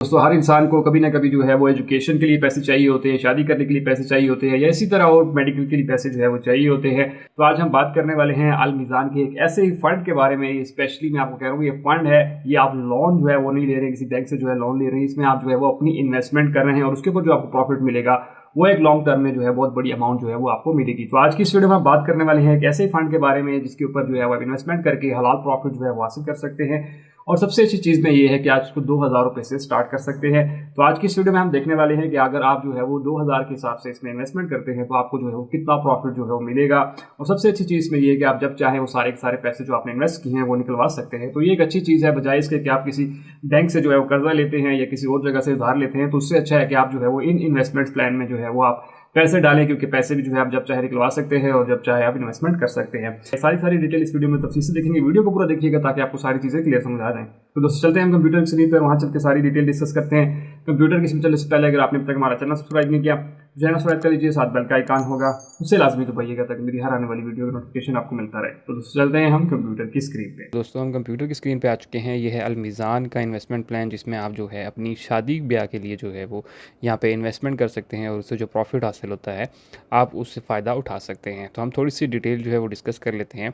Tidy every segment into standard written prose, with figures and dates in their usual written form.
दोस्तों हर इंसान को कभी ना कभी जो है वो एजुकेशन के लिए पैसे चाहिए होते हैं, शादी करने के लिए पैसे चाहिए होते हैं, या इसी तरह और मेडिकल के लिए पैसे जो है वो चाहिए होते हैं। तो आज हम बात करने वाले हैं अल मीज़ान के एक ऐसे ही फंड के बारे में। स्पेशली मैं आपको कह रहा हूँ, ये फंड है, ये आप लोन जो है वो नहीं ले रहे हैं, किसी बैंक से जो है लोन ले रहे हैं। इसमें आप जो है वो अपनी इन्वेस्टमेंट कर रहे हैं और उसके ऊपर जो आपको प्रॉफिट मिलेगा वो एक लॉन्ग टर्म में जो है बहुत बड़ी अमाउंट जो है वो आपको मिलेगी। तो आज की इस वीडियो में हम बात करने वाले हैं एक ऐसे फंड के बारे में जिसके ऊपर जो है वो इन्वेस्टमेंट करके हलाल प्रॉफिट जो है वो हासिल कर सकते हैं। और सबसे अच्छी चीज़ में ये है कि आज उसको 2000 रुपये से स्टार्ट कर सकते हैं। तो आज की इस वीडियो में हम देखने वाले हैं कि अगर आप जो है वो 2000 के हिसाब से इसमें इन्वेस्टमेंट करते हैं तो आपको जो है वो कितना प्रॉफिट जो है वो मिलेगा। और सबसे अच्छी चीज़ में ये है कि आप जब चाहें वो सारे के सारे पैसे जो आपने इन्वेस्ट किए हैं वो निकलवा सकते हैं। तो ये एक अच्छी चीज़ है, बजाय इसके कि आप किसी बैंक से जो है वो कर्जा लेते हैं या किसी और जगह से उधार लेते हैं। तो उससे अच्छा है कि आप जो है वो इन इन्वेस्टमेंट प्लान में जो है वो आप पैसे डालें, क्योंकि पैसे भी जो है आप जब चाहे निकलवा सकते हैं और जब चाहे आप इन्वेस्टमेंट कर सकते हैं। सारी डिटेल इस वीडियो में तफसील से देखेंगे। वीडियो को पूरा देखिएगा ताकि आपको सारी चीज़ें क्लियर समझ आ जाए। तो दोस्तों चलते हैं हम कंप्यूटर की स्क्रीन पर, वहाँ चल के सारी डिटेल डिस्कस करते हैं। कंप्यूटर की स्क्रीन चलने से पहले अगर आपने अब तक हमारा चैनल सब्सक्राइब नहीं किया, चैनल सब्सक्राइब कर लीजिए, साथ बेल का आइकन होगा उससे लाजमी दबाइएगा ताकि मेरी हर आने वाली वीडियो का नोटिफिकेशन आपको मिलता रहे। तो दोस्तों चलते हैं हम कंप्यूटर की स्क्रीन पे। दोस्तों हम कंप्यूटर की स्क्रीन पे आ चुके हैं। ये है अल मीज़ान का इन्वेस्टमेंट प्लान, जिसमें आप जो है अपनी शादी ब्याह के लिए जो है वो यहाँ पे इन्वेस्टमेंट कर सकते हैं और उससे जो प्रॉफिट हासिल होता है आप उससे फ़ायदा उठा सकते हैं। तो हम थोड़ी सी डिटेल जो है वो डिस्कस कर लेते हैं।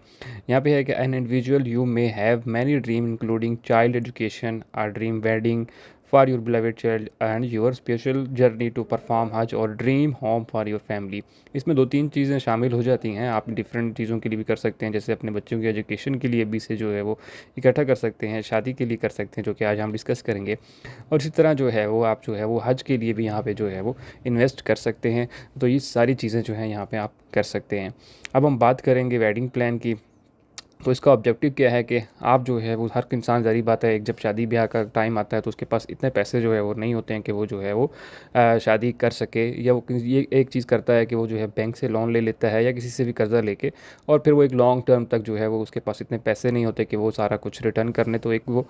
यहाँ पे है कि an individual you may have many dream including child education, or dream wedding for your beloved child and your special journey to perform hajj और dream home for your family. इसमें 2-3 चीज़ें शामिल हो जाती हैं। आप डिफरेंट चीज़ों के लिए भी कर सकते हैं, जैसे अपने बच्चों की एजुकेशन के लिए भी से जो है वो इकट्ठा कर सकते हैं, शादी के लिए कर सकते हैं, जो कि आज हम डिस्कस करेंगे। और इसी तरह जो है वो आप जो है वो हज के लिए भी यहाँ पे जो है वो इन्वेस्ट कर सकते हैं। तो ये सारी चीज़ें जो हैं यहाँ पे आप कर सकते हैं। अब हम बात करेंगे वेडिंग प्लान की। तो इसका ऑब्जेक्टिव क्या है कि आप जो है वो हर इंसान, ज़ाहिर बात है, एक जब शादी ब्याह का टाइम आता है तो उसके पास इतने पैसे जो है वो नहीं होते हैं कि वो जो है वो शादी कर सके, या वो ये एक चीज़ करता है कि वो जो है बैंक से लोन ले लेता है या किसी से भी कर्ज़ा लेके, और फिर वो एक लॉन्ग टर्म तक जो है वो उसके पास इतने पैसे नहीं होते कि वो सारा कुछ रिटर्न करने। तो एक वो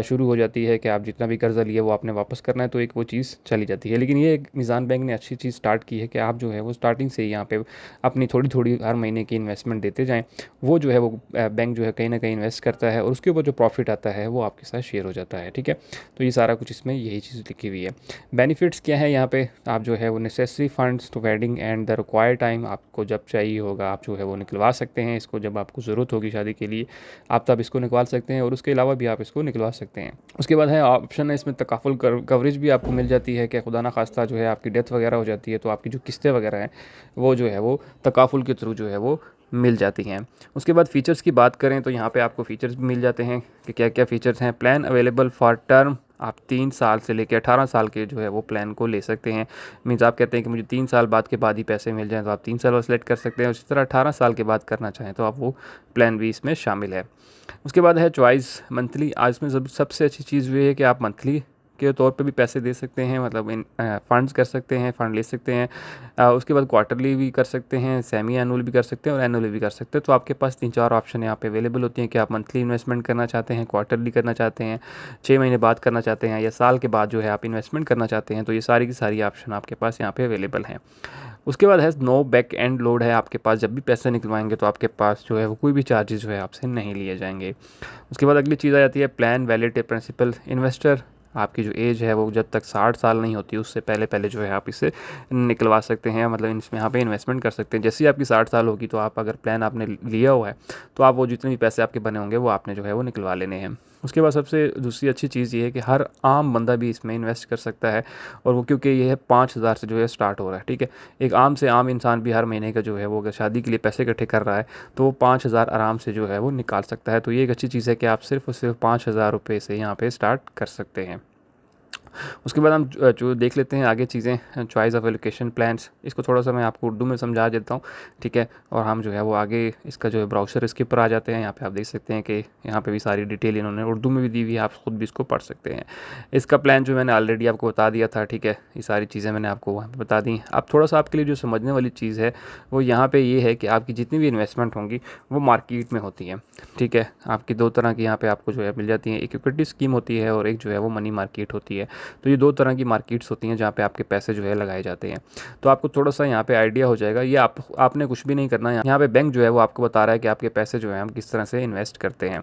शुरू हो जाती है कि आप जितना भी कर्ज़ा लिए वो आपने वापस करना है, तो एक वो चीज़ चली जाती है। लेकिन ये एक मीज़ान बैंक ने अच्छी चीज़ स्टार्ट की है कि आप जो है वो स्टार्टिंग से ही यहाँ पे अपनी थोड़ी थोड़ी हर महीने की इन्वेस्टमेंट देते जाएँ। वो जो है वो बैंक जो है कहीं ना कहीं इन्वेस्ट करता है और उसके ऊपर जो प्रॉफिट आता है वो आपके साथ शेयर हो जाता है। ठीक है, तो ये सारा कुछ इसमें यही चीज़ लिखी हुई है। बेनिफिट्स क्या है यहाँ पे, आप जो है वो necessary funds to wedding and the required time, आपको जब चाहिए होगा आप जो है वो निकलवा सकते हैं इसको। जब आपको ज़रूरत होगी शादी के लिए आप तब इसको निकलवा सकते हैं, और उसके अलावा भी आप इसको निकलवा सकते हैं। उसके बाद है ऑप्शन है इसमें तकाफुल कवरेज भी आपको मिल जाती है कि खुदा ना खास्ता जो है आपकी डेथ वगैरह हो जाती है तो आपकी जो किस्तें वगैरह हैं वो जो है वो तकाफुल के थ्रू जो है वो मिल जाती हैं। उसके बाद फ़ीचर्स की बात करें तो यहाँ पे आपको फ़ीचर्स भी मिल जाते हैं कि क्या क्या फ़ीचर्स हैं। प्लान अवेलेबल फॉर टर्म, आप 3 साल से लेकर 18 साल के जो है वो प्लान को ले सकते हैं। मीन्स आप कहते हैं कि मुझे 3 साल बाद के बाद ही पैसे मिल जाएँ तो आप 3 साल वाला सेलेक्ट कर सकते हैं। उसी तरह 18 साल के बाद करना चाहें तो आप वो प्लान भी इसमें शामिल है। उसके बाद है चॉइस मंथली। आज इसमें सबसे अच्छी चीज़ ये है कि आप मंथली के तौर पे भी पैसे दे सकते हैं, मतलब इन फंड्स कर सकते हैं, फ़ंड ले सकते हैं। उसके बाद क्वार्टरली भी कर सकते हैं, सेमी एनुअल भी कर सकते हैं और एनुअली भी कर सकते हैं। तो आपके पास 3-4 ऑप्शन यहाँ पे अवेलेबल होती हैं कि आप मंथली इन्वेस्टमेंट करना चाहते हैं, क्वार्टरली करना चाहते हैं, 6 महीने बाद करना चाहते हैं, या साल के बाद जो है आप इन्वेस्टमेंट करना चाहते हैं। तो ये सारी की सारी ऑप्शन आपके पास यहाँ पे अवेलेबल हैं। उसके बाद है नो बैक एंड लोड है आपके पास। जब भी पैसे निकलवाएंगे तो आपके पास जो है वो कोई भी चार्जेस जो है आपसे नहीं लिए जाएंगे। उसके बाद अगली चीज़ आ जाती है प्लान वैलिड प्रिंसिपल इन्वेस्टर। आपकी जो एज है वो जब तक 60 साल नहीं होती उससे पहले पहले जो है आप इसे निकलवा सकते हैं, मतलब इसमें यहाँ पे इन्वेस्टमेंट कर सकते हैं। जैसे ही आपकी 60 साल होगी तो आप अगर प्लान आपने लिया हुआ है तो आप वो जितने भी पैसे आपके बने होंगे वो आपने जो है वो निकलवा लेने हैं। उसके बाद सबसे दूसरी अच्छी चीज़ ये है कि हर आम बंदा भी इसमें इन्वेस्ट कर सकता है, और वो क्योंकि ये है 5,000 से जो है स्टार्ट हो रहा है। ठीक है, एक आम से आम इंसान भी हर महीने का जो है वो अगर शादी के लिए पैसे इकट्ठे कर रहा है तो वो 5,000 आराम से जो है वो निकाल सकता है। तो ये एक अच्छी चीज़ है कि आप सिर्फ और सिर्फ 5,000 रुपये से यहाँ पे स्टार्ट कर सकते हैं। उसके बाद हम जो देख लेते हैं आगे चीज़ें, चॉइस ऑफ एलोकेशन प्लान्स। इसको थोड़ा सा मैं आपको उर्दू में समझा देता हूँ, ठीक है, और हम जो है वो आगे इसका जो है ब्राउज़र इसके ऊपर आ जाते हैं। यहाँ पे आप देख सकते हैं कि यहाँ पे भी सारी डिटेल इन्होंने उर्दू में भी दी हुई है, आप खुद भी इसको पढ़ सकते हैं। इसका प्लान जो मैंने ऑलरेडी आपको बता दिया था, ठीक है, ये सारी चीज़ें मैंने आपको वहाँ पर बता दी। अब थोड़ा सा आपके लिए जो समझने वाली चीज़ है वो यहाँ पर ये है कि आपकी जितनी भी इन्वेस्टमेंट होंगी वो मार्केट में होती है। ठीक है, आपकी 2 तरह की यहाँ पे आपको जो है मिल जाती है, एक इक्विटी स्कीम होती है और एक जो है वो मनी मार्केट होती है। तो ये 2 तरह की मार्केट्स होती हैं जहाँ पे आपके पैसे जो है लगाए जाते हैं। तो आपको थोड़ा सा यहाँ पे आइडिया हो जाएगा। ये आपने कुछ भी नहीं करना है। यहाँ पे बैंक जो है वो आपको बता रहा है कि आपके पैसे जो है हम किस तरह से इन्वेस्ट करते हैं।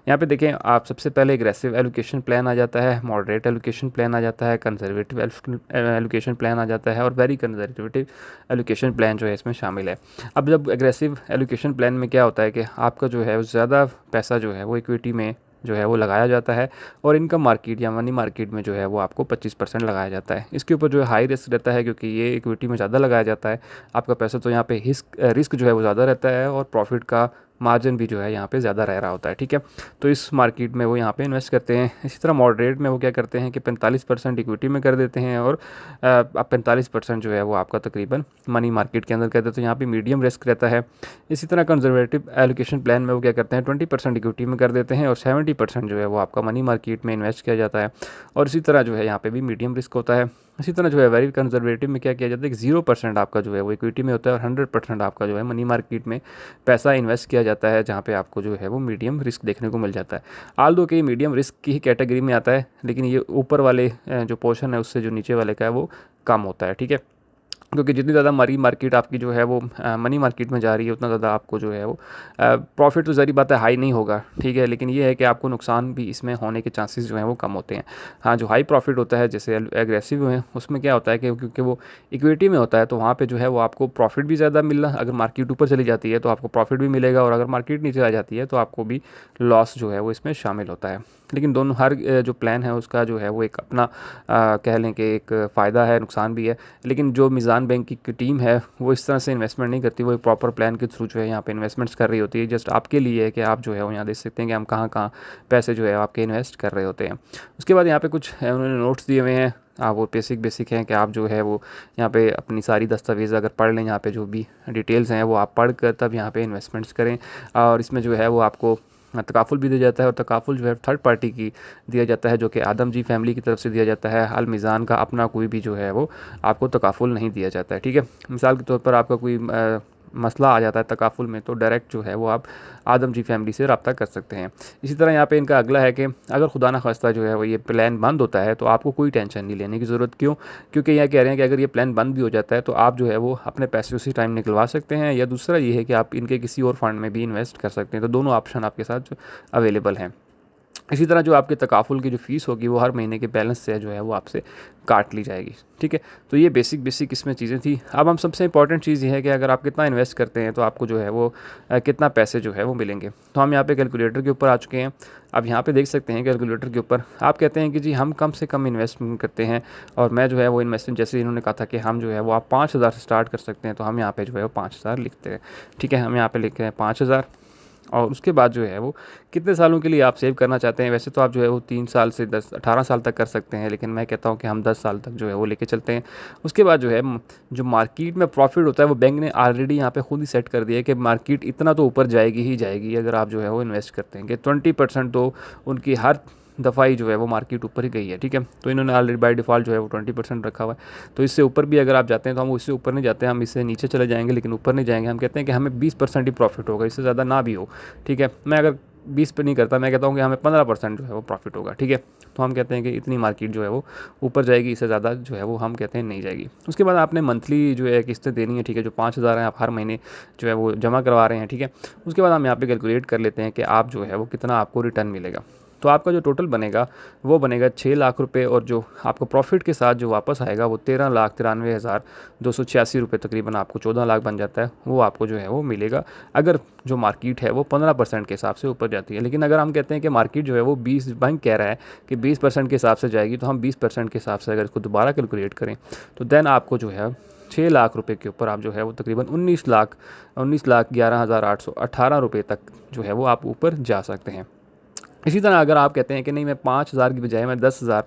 यहाँ पे देखें, आप सबसे पहले एग्रेसिव एलोकेशन प्लान आ जाता है, मॉडरेट एलोकेशन प्लान आ जाता है, कंजर्वेटिव एलोकेशन प्लान आ जाता है और वेरी कंजर्वेटिव एलोकेशन प्लान जो है इसमें शामिल है। अब जब एग्रेसिव एलोकेशन प्लान में क्या होता है कि आपका जो है ज़्यादा पैसा जो है वो इक्विटी में जो है वो लगाया जाता है और इनकम मार्केट या मनी मार्केट में जो है वो आपको 25% लगाया जाता है। इसके ऊपर जो है हाई रिस्क रहता है क्योंकि ये इक्विटी में ज़्यादा लगाया जाता है आपका पैसा, तो यहाँ पे रिस्क जो है वो ज़्यादा रहता है और प्रॉफिट का मार्जिन भी जो है यहाँ पे ज़्यादा रह रहा होता है। ठीक है, तो इस मार्केट में वो यहाँ पे इन्वेस्ट करते हैं। इसी तरह मॉडरेट में वो क्या करते हैं कि 45% इक्विटी में कर देते हैं और 45% जो है वो आपका तकरीबन मनी मार्केट के अंदर कर देते हैं। यहाँ पे मीडियम रिस्क रहता है। इसी तरह कंजर्वेटिव एलोकेशन प्लान में वो क्या करते हैं 20% इक्विटी में कर देते हैं और 70% जो है वो आपका मनी मार्केट में इन्वेस्ट किया जाता है। और इसी तरह जो है यहाँ पे भी मीडियम रिस्क होता है। इसी तरह जो है वेरी कंजर्वेटिव में क्या किया जाता है कि 0% आपका जो है वो इक्विटी में होता है और 100% आपका जो है मनी मार्केट में पैसा इन्वेस्ट किया जाता है, जहाँ पे आपको जो है वो मीडियम रिस्क देखने को मिल जाता है। आल दो कि ये मीडियम रिस्क की ही कैटेगरी में आता है, लेकिन ये ऊपर वाले जो पोर्शन है उससे जो नीचे वाले का है वो कम होता है। ठीक है, क्योंकि जितनी ज़्यादा मनी मार्केट आपकी जो है वो मनी मार्केट में जा रही है उतना ज़्यादा आपको जो है वो प्रॉफिट तो ज़ाहिर बात है हाई नहीं होगा। ठीक है, लेकिन ये है कि आपको नुकसान भी इसमें होने के चांसेस जो हैं वो कम होते हैं। हाँ, जो हाई प्रॉफिट होता है जैसे एग्रेसिव है उसमें क्या होता है कि क्योंकि वो इक्विटी में होता है तो वहाँ पे जो है वो आपको प्रॉफिट भी ज़्यादा मिलना, अगर मार्केट ऊपर चली जाती है तो आपको प्रॉफिट भी मिलेगा और अगर मार्केट नीचे आ जाती है तो आपको भी लॉस जो है वो इसमें शामिल होता है। लेकिन दोनों हर जो प्लान है उसका जो है वो एक अपना कह लें कि एक फ़ायदा है, नुकसान भी है। लेकिन जो मीज़ान बैंक की टीम है वो इस तरह से इन्वेस्टमेंट नहीं करती, वो एक प्रॉपर प्लान के थ्रू जो है यहाँ पे इन्वेस्टमेंट्स कर रही होती है। जस्ट आपके लिए है कि आप जो है वो यहाँ देख सकते हैं कि हम कहाँ कहाँ पैसे जो है आपके इन्वेस्ट कर रहे होते हैं। उसके बाद यहाँ पे कुछ उन्होंने नोट्स दिए हुए हैं, वो बेसिक हैं कि आप जो है वो यहाँ पे अपनी सारी दस्तावेज़ अगर पढ़ लें, यहाँ पे जो भी डिटेल्स हैं वो आप पढ़ कर तब यहाँ पे इन्वेस्टमेंट्स करें। और इसमें जो है वो आपको तकाफुल भी दिया जाता है और तकाफुल जो है थर्ड पार्टी की दिया जाता है जो कि आदम जी फैमिली की तरफ से दिया जाता है। अल मीज़ान का अपना कोई भी जो है वो आपको तकाफुल नहीं दिया जाता है। ठीक है, मिसाल के तौर पर आपका कोई मसला आ जाता है तकाफुल में तो डायरेक्ट जो है वो आप आदम जी फैमिली से रब्ता कर सकते हैं। इसी तरह यहाँ पे इनका अगला है कि अगर खुदा न खास्ता जो है वो ये प्लान बंद होता है तो आपको कोई टेंशन नहीं लेने की ज़रूरत। क्यों? क्योंकि यह कह रहे हैं कि अगर ये प्लान बंद भी हो जाता है तो आप जो है वो अपने पैसे उसी टाइम निकलवा सकते हैं, या दूसरा ये है कि आप इनके किसी और फंड में भी इन्वेस्ट कर सकते हैं। तो दोनों ऑप्शन आपके साथ अवेलेबल हैं। इसी तरह जो आपके तकाफुल की जो फ़ीस होगी वो हर महीने के बैलेंस से जो है वो आपसे काट ली जाएगी। ठीक है, तो ये बेसिक इसमें चीज़ें थी। अब हम सबसे इंपॉर्टेंट चीज़ ये है कि अगर आप कितना इन्वेस्ट करते हैं तो आपको जो है वो कितना पैसे जो है वो मिलेंगे। तो हम यहाँ पे कैलकुलेटर के ऊपर आ चुके हैं। अब यहाँ पे देख सकते हैं कैलकुलेटर के ऊपर आप कहते हैं कि जी हम कम से कम इन्वेस्टमेंट करते हैं और मैं जो है वो इन्वेस्टमेंट जैसे इन्होंने कहा था कि हम जो है वो आप 5,000 से स्टार्ट कर सकते हैं, तो हम यहाँ पे जो है वो 5,000 लिखते हैं। ठीक है, हम यहाँ पे लिखते हैं 5,000 और उसके बाद जो है वो कितने सालों के लिए आप सेव करना चाहते हैं। वैसे तो आप जो है वो 3 साल से 18 साल तक कर सकते हैं, लेकिन मैं कहता हूँ कि हम 10 साल तक जो है वो लेके चलते हैं। उसके बाद जो है जो मार्केट में प्रॉफिट होता है वो बैंक ने ऑलरेडी यहाँ पे खुद ही सेट कर दिया है कि मार्केट इतना तो ऊपर जाएगी ही जाएगी अगर आप जो है वो इन्वेस्ट करते हैं कि 20% तो उनकी हर दफ़ा ही जो है वो मार्केट ऊपर ही गई है। ठीक है, तो इन्होंने ऑलरेडी बाय डिफ़ॉल्ट जो है वो 20% रखा हुआ है। तो इससे ऊपर भी अगर आप जाते हैं तो हम इससे ऊपर नहीं जाते हैं, हम इससे नीचे चले जाएंगे लेकिन ऊपर नहीं जाएंगे। हम कहते हैं कि हमें 20% ही प्रॉफिट होगा, इससे ज़्यादा ना भी हो। ठीक है, मैं अगर 20 पे नहीं करता, मैं कहता हूँ कि हमें 15% जो है वो प्रॉफिट होगा। ठीक है, तो हम कहते हैं कि इतनी मार्केट जो है वो ऊपर जाएगी, इससे ज़्यादा जो है वो हम कहते हैं नहीं जाएगी। उसके बाद आपने मंथली जो है किस्तें देनी है। ठीक है, जो 5,000 हैं आप हर महीने जो है वो जमा करवा रहे हैं। ठीक है, उसके बाद हम यहाँ पे कैलकुलेट कर लेते हैं कि आप जो है वो कितना आपको रिटर्न मिलेगा। तो आपका जो टोटल बनेगा वो बनेगा 6 लाख रुपए और जो आपको प्रॉफिट के साथ जो वापस आएगा वो 13,93,286 रुपये, तकरीबन आपको 14 लाख बन जाता है। वो आपको जो है वो मिलेगा अगर जो मार्केट है वो 15% के हिसाब से ऊपर जाती है। लेकिन अगर हम कहते हैं कि मार्केट जो है वो 20, बैंक कह रहा है कि 20% के हिसाब से जाएगी, तो हम 20% के हिसाब से अगर इसको दोबारा कैलकुलेट करें तो देन आपको जो है 6 लाख रुपए के ऊपर आप जो है वो तकरीबन 19,11,818 रुपये तक जो है वो आप ऊपर जा सकते हैं। इसी तरह अगर आप कहते हैं कि नहीं मैं 5,000 की बजाय मैं 10,000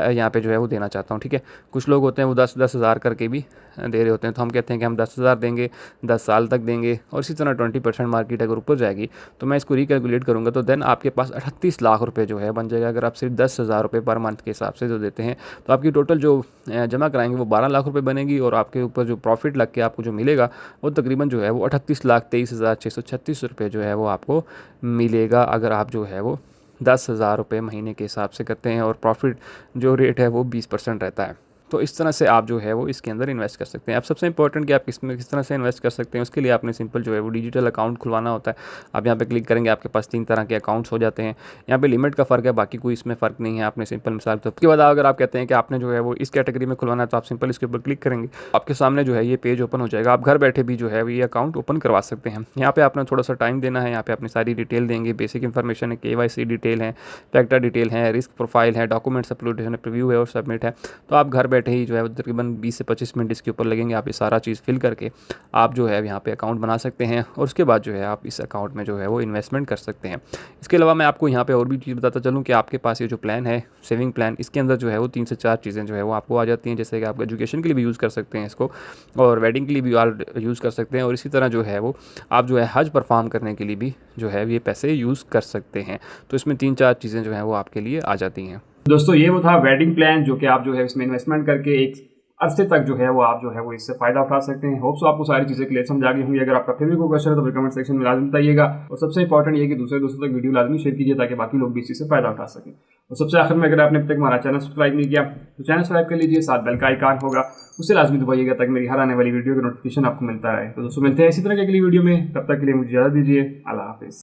यहाँ पे जो है वो देना चाहता हूँ। ठीक है, कुछ लोग होते हैं वो 10,000 करके भी दे रहे होते हैं, तो हम कहते हैं कि हम 10,000 देंगे, 10 साल तक देंगे। और इसी तरह 20% मार्केट अगर ऊपर जाएगी तो मैं इसको रिकैलकुलेट करूँगा तो देन आपके पास 38 लाख रुपये जो है बन जाएगा। अगर आप सिर्फ 10,000 रुपये पर मंथ के हिसाब से जो देते हैं तो आपकी टोटल जो जमा कराएंगे वो 12 लाख रुपये बनेगी और आपके ऊपर जो प्रॉफिट लग के आपको जो मिलेगा वो तकरीबन जो है वो 38,23,636 रुपये जो है वो आपको मिलेगा अगर आप जो है वो 10,000 रुपये महीने के हिसाब से करते हैं और प्रॉफिट जो रेट है वो 20% रहता है। तो इस तरह से आप जो है वो इसके अंदर इन्वेस्ट कर सकते हैं। अब सबसे इंपॉर्टेंट कि आप किस तरह से इन्वेस्ट कर सकते हैं, उसके लिए आपने सिंपल जो है वो डिजिटल अकाउंट खुलवाना होता है। आप यहाँ पे क्लिक करेंगे, आपके पास 3 तरह के अकाउंट्स हो जाते हैं। यहाँ पे लिमिट का फ़र्क है, बाकी कोई इसमें फ़र्क नहीं है। आपने सिंपल मिसाल तो उसके बाद अगर आप कहते हैं कि आपने जो है वो इस कैटेगरी में खुलवाना है तो आप सिंपल इसके ऊपर क्लिक करेंगे, आपके सामने जो है ये पेज ओपन हो जाएगा। आप घर बैठे भी जो है ये अकाउंट ओपन करवा सकते हैं। यहाँ पे आपने थोड़ा सा टाइम देना है, यहाँ पे अपनी सारी डिटेल देंगे, बेसिक इन्फॉर्मेशन है, KYC डिटेल है, फैक्टर डिटेल है, रिस्क प्रोफाइल है, डॉक्यूमेंट्स अपलोडेशन है, प्रीव्यू है और सबमिट है। तो आप घर बैठे ही जो है तकरीबन 20 से 25 मिनट इसके ऊपर लगेंगे। आप ये सारा चीज़ फिल करके आप जो है यहाँ पे अकाउंट बना सकते हैं और उसके बाद जो है आप इस अकाउंट में जो है वो इन्वेस्टमेंट कर सकते हैं। इसके अलावा मैं आपको यहाँ पे और भी चीज़ बताता चलूँ कि आपके पास ये जो प्लान है सेविंग प्लान, इसके अंदर जो है वो 3 से 4 चीज़ें जो है वो आपको आ जाती हैं। जैसे कि आप एजुकेशन के लिए भी यूज़ कर सकते हैं इसको, और वेडिंग के लिए भी आप यूज़ कर सकते हैं, और इसी तरह जो है वो आप जो है हज परफॉर्म करने के लिए भी जो है ये पैसे यूज़ कर सकते हैं। तो इसमें 3-4 चीज़ें जो हैं वो आपके लिए आ जाती हैं। दोस्तों ये वो था वेडिंग प्लान, जो कि आप जो है इसमें इन्वेस्टमेंट करके एक अरसे तक जो है वो आप जो है वो इससे फायदा उठा सकते हैं। होप्स आपको सारी चीज़ें क्लियर समझ आ गई होंगी। अगर आपका फिर भी कोई क्वेश्चन है तो कमेंट सेक्शन में लाजमी बताइएगा, और सबसे इंपॉर्टेंट ये कि दूसरे दोस्तों तक वीडियो लाजमी शेयर कीजिए ताकि बाकी लोग भी इस चीज़ से फायदा उठा सकें। और सबसे आखिर में, अगर आपने अब तक हमारा चैनल सब्सक्राइब नहीं किया तो चैनल सब्सक्राइब कर लीजिए, साथ बेल का आइकन होगा उससे लाजमी दबाइएगा ताकि मेरी हर आने वाली वीडियो का नोटिफिकेशन आपको मिलता रहे। तो दोस्तों मिलते हैं इसी तरह के अगली वीडियो में, तब तक के लिए मुझे इजाज़त दीजिए। अल्लाह हाफिज़।